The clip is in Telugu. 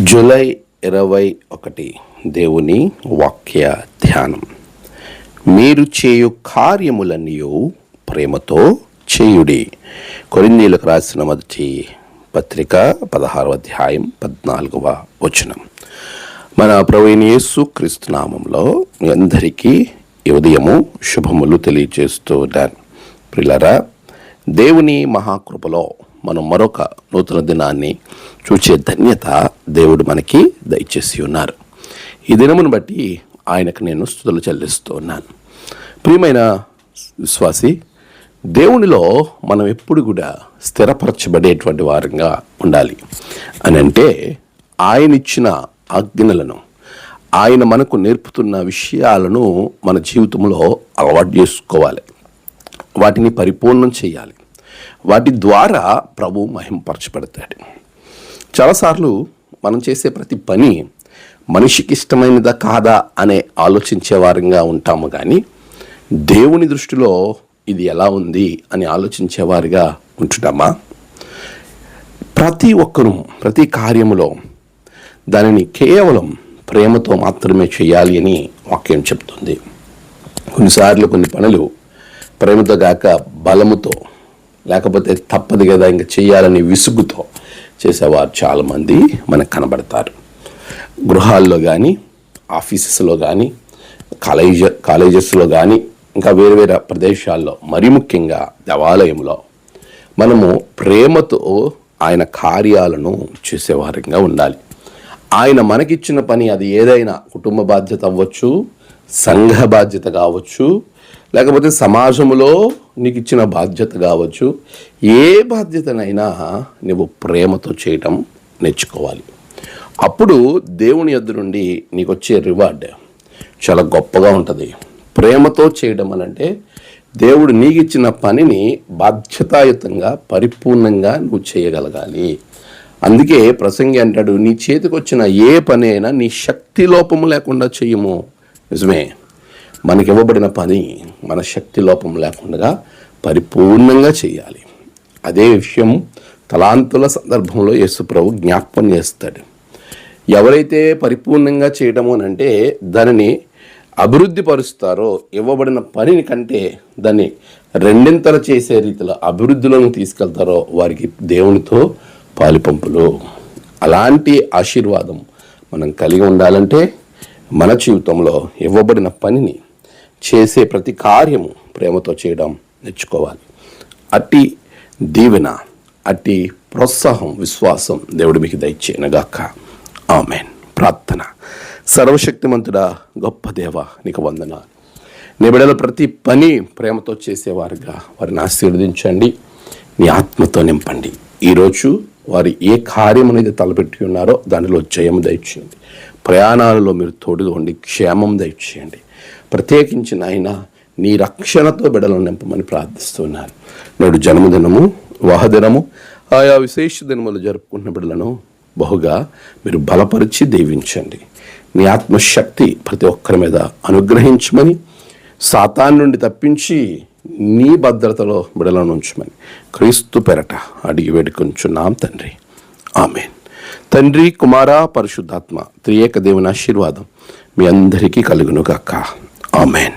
జూలై 21 దేవుని వాక్య ధ్యానం. మీరు చేయు కార్యములన్నీయు ప్రేమతో చేయుడి. కొరింథీయులకు రాసిన మొదటి పత్రిక 16వ అధ్యాయం 14వ వచనం. మన ప్రభువైన యేసు క్రీస్తు నామములో మీ అందరికీ ఈ ఉదయము శుభములు తెలియజేస్తూ ఉన్నాను. ప్రియులారా, దేవుని మహాకృపలో మనం మరొక నూతన దినాన్ని చూచే ధన్యత దేవుడు మనకి దయచేసి ఉన్నారు. ఈ దినమును బట్టి ఆయనకు నేను స్తుతులు చెల్లిస్తూ ఉన్నాను. ప్రియమైన విశ్వాసి, దేవునిలో మనం ఎప్పుడు కూడా స్థిరపరచబడేటువంటి వారంగా ఉండాలి. అని అంటే ఆయన ఇచ్చిన ఆజ్ఞలను, ఆయన మనకు నేర్పుతున్న విషయాలను మన జీవితంలో అలవాటు చేసుకోవాలి. వాటిని పరిపూర్ణం చేయాలి. వాటి ద్వారా ప్రభు మహింపరచబడతాడు. చాలాసార్లు మనం చేసే ప్రతి పని మనిషికి ఇష్టమైనదా కాదా అనే ఆలోచించే వారంగా ఉంటాము, కానీ దేవుని దృష్టిలో ఇది ఎలా ఉంది అని ఆలోచించేవారిగా ఉంటున్నామా? ప్రతి ఒక్కరూ ప్రతి కార్యములో దానిని కేవలం ప్రేమతో మాత్రమే చేయాలి అని వాక్యం చెప్తుంది. కొన్నిసార్లు కొన్ని పనులు ప్రేమతో గాక బలముతో, లేకపోతే తప్పదు కదా ఇంకా చేయాలని విసుగుతో చేసేవారు చాలామంది మనకు కనబడతారు. గృహాల్లో కానీ, ఆఫీసెస్లో కానీ, కాలేజెస్లో కానీ, ఇంకా వేరు వేరే ప్రదేశాల్లో, మరి ముఖ్యంగా దేవాలయంలో మనము ప్రేమతో ఆయన కార్యాలను చేసేవారంగా ఉండాలి. ఆయన మనకిచ్చిన పని అది ఏదైనా, కుటుంబ బాధ్యత అవ్వచ్చు, సంఘ బాధ్యత కావచ్చు, లేకపోతే సమాజంలో నీకు ఇచ్చిన బాధ్యత కావచ్చు, ఏ బాధ్యతనైనా నువ్వు ప్రేమతో చేయటం నేర్చుకోవాలి. అప్పుడు దేవుని యొద్ద నుండి నీకు వచ్చే రివార్డ్ చాలా గొప్పగా ఉంటుంది. ప్రేమతో చేయడం అనంటే దేవుడు నీకు ఇచ్చిన పనిని బాధ్యతాయుతంగా పరిపూర్ణంగా నువ్వు చేయగలగాలి. అందుకే ప్రసంగి అంటాడు, నీ చేతికి వచ్చిన ఏ పని అయినా నీ శక్తి లోపము లేకుండా చెయ్యము. నిజమే, మనకి ఇవ్వబడిన పని మన శక్తి లోపం లేకుండా పరిపూర్ణంగా చేయాలి. అదే విషయం తలాంతుల సందర్భంలో యేసు ప్రభు జ్ఞాపకం చేస్తాడు. ఎవరైతే పరిపూర్ణంగా చేయడము అంటే దానిని అభివృద్ధి పరుస్తారో, ఇవ్వబడిన పనిని కంటే దాన్ని రెండింతలు చేసే రీతిలో అభివృద్ధిలోకి తీసుకెళ్తారో వారికి దేవునితో పాలుపంపులు. అలాంటి ఆశీర్వాదం మనం కలిగి ఉండాలంటే మన జీవితంలో ఇవ్వబడిన పనిని, చేసే ప్రతి కార్యము ప్రేమతో చేయడం నేర్చుకోవాలి. అట్టి దీవెన, అట్టి ప్రోత్సాహం, విశ్వాసం దేవుడు మీకు దయచేయనుగాక. ఆమేన్. ప్రార్థన. సర్వశక్తిమంతుడా, గొప్ప దేవ, నీకు వందనాలు. నీ బిడ్డలు ప్రతి పని ప్రేమతో చేసేవారుగా వారిని ఆశీర్వదించండి, నీ ఆత్మతో నింపండి. ఈరోజు వారు ఏ కార్యం అనేది తలపెట్టి ఉన్నారో దానిలో జయము దయచేయండి. ప్రయాణాలలో మీరు తోడుగా ఉండి క్షేమం దయచేయండి. ప్రత్యేకించిన ఆయన నీ రక్షణతో బిడ్డలను నింపమని ప్రార్థిస్తున్నాను. నేడు జన్మదినము, వివాహదినము, ఆయా విశేష దినములు జరుపుకుంటున్న బిడ్డలను బహుగా మీరు బలపరిచి దీవించండి. నీ ఆత్మశక్తి ప్రతి ఒక్కరి మీద అనుగ్రహించమని, సాతాను నుండి తప్పించి నీ భద్రతలో బిడ్డలను ఉంచమని క్రీస్తు పెరట అడిగి వేడుకొంచున్నాం తండ్రి. ఆమేన్. తండ్రి, కుమార, పరిశుద్ధాత్మ త్రియేక దేవుని ఆశీర్వాదం మీ అందరికీ కలుగును గాక. ఆమేన్.